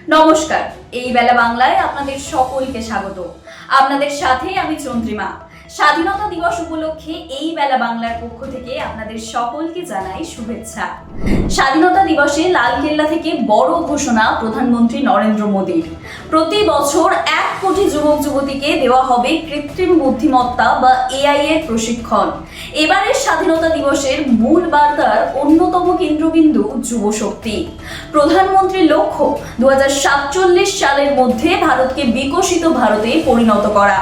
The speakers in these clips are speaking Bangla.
নমস্কার, এই বেলা বাংলায় আপনাদের সকলকে স্বাগত। আপনাদের সাথে আমি চন্দ্রিমা। স্বাধীনতা দিবস উপলক্ষে এই বেলা বাংলার পক্ষ থেকে আপনাদের সকলকে জানাই শুভেচ্ছা। স্বাধীনতা দিবসে লালকেল্লা থেকে বড় ঘোষণা প্রধানমন্ত্রী নরেন্দ্র মোদীর। প্রতি বছর 1 কোটি যুবক যুবতীকে দেওয়া হবে কৃত্রিম বুদ্ধিমত্তা বা এআই এর প্রশিক্ষণ। এবারের স্বাধীনতা দিবসের মূল বার্তার অন্যতম কেন্দ্রবিন্দু যুবশক্তি। প্রধানমন্ত্রীর লক্ষ্য 2047 সালের মধ্যে ভারতকে বিকশিত ভারতে পরিণত করা।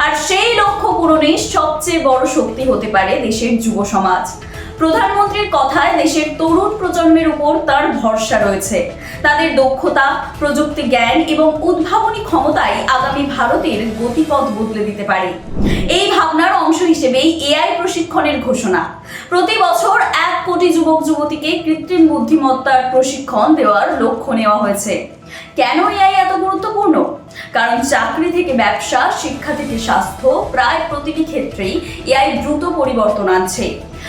আর সেই লক্ষ্য পূরণে সবচেয়ে বড় শক্তি হতে পারে দেশের যুব সমাজ। প্রধানমন্ত্রীর কথায় দেশের তরুণ প্রজন্মের উপর তার ভরসা রয়েছে। তাদের দক্ষতা, প্রযুক্তি জ্ঞান এবং উদ্ভাবনী ক্ষমতাই আগামী ভারতের গতিপথ বদলে দিতে পারে। এই ভাবনার অংশ হিসেবেই এআই প্রশিক্ষণের ঘোষণা। প্রতি বছর 1 কোটি যুবক যুবতীকে কৃত্রিম বুদ্ধিমত্তার প্রশিক্ষণ দেওয়ার লক্ষ্য নেওয়া হয়েছে। কেন এআই এত গুরুত্বপূর্ণ? কারণ চাকরি থেকে ব্যবসা, শিক্ষা থেকে স্বাস্থ্য, প্রায় প্রতিটি ক্ষেত্রেই এআই দ্রুত পরিবর্তন আনছে।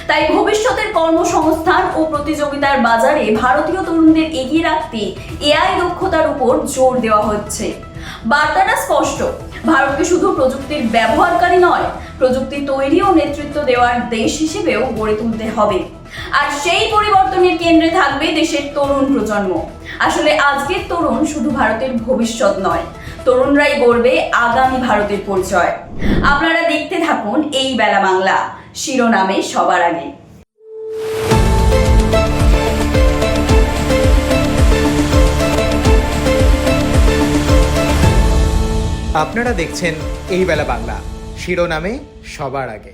তাই ভবিষ্যতের কর্মসংস্থান ও প্রতিযোগিতার বাজারে ভারতীয় তরুণদের এগিয়ে রাখতে এআই দক্ষতার উপর জোর দেওয়া হচ্ছে। বার্তাটা স্পষ্ট, ভারতকে শুধু প্রযুক্তির ব্যবহারকারী নয়, প্রযুক্তি তৈরি ও নেতৃত্ব দেওয়ার দেশ হিসেবেও গড়ে তুলতে হবে। আর সেই পরিবর্তনের কেন্দ্রে থাকবে দেশের তরুণ প্রজন্ম। আসলে আজকের তরুণ শুধু ভারতের ভবিষ্যৎ নয়, তরুণরাই গড়বে আগামী ভারতের পরিচয়। আপনারা দেখতে থাকুন এই বেলা বাংলা, শিরোনামে সবার আগে। আপনারা দেখছেন এই বেলা বাংলা, শিরোনামে সবার আগে।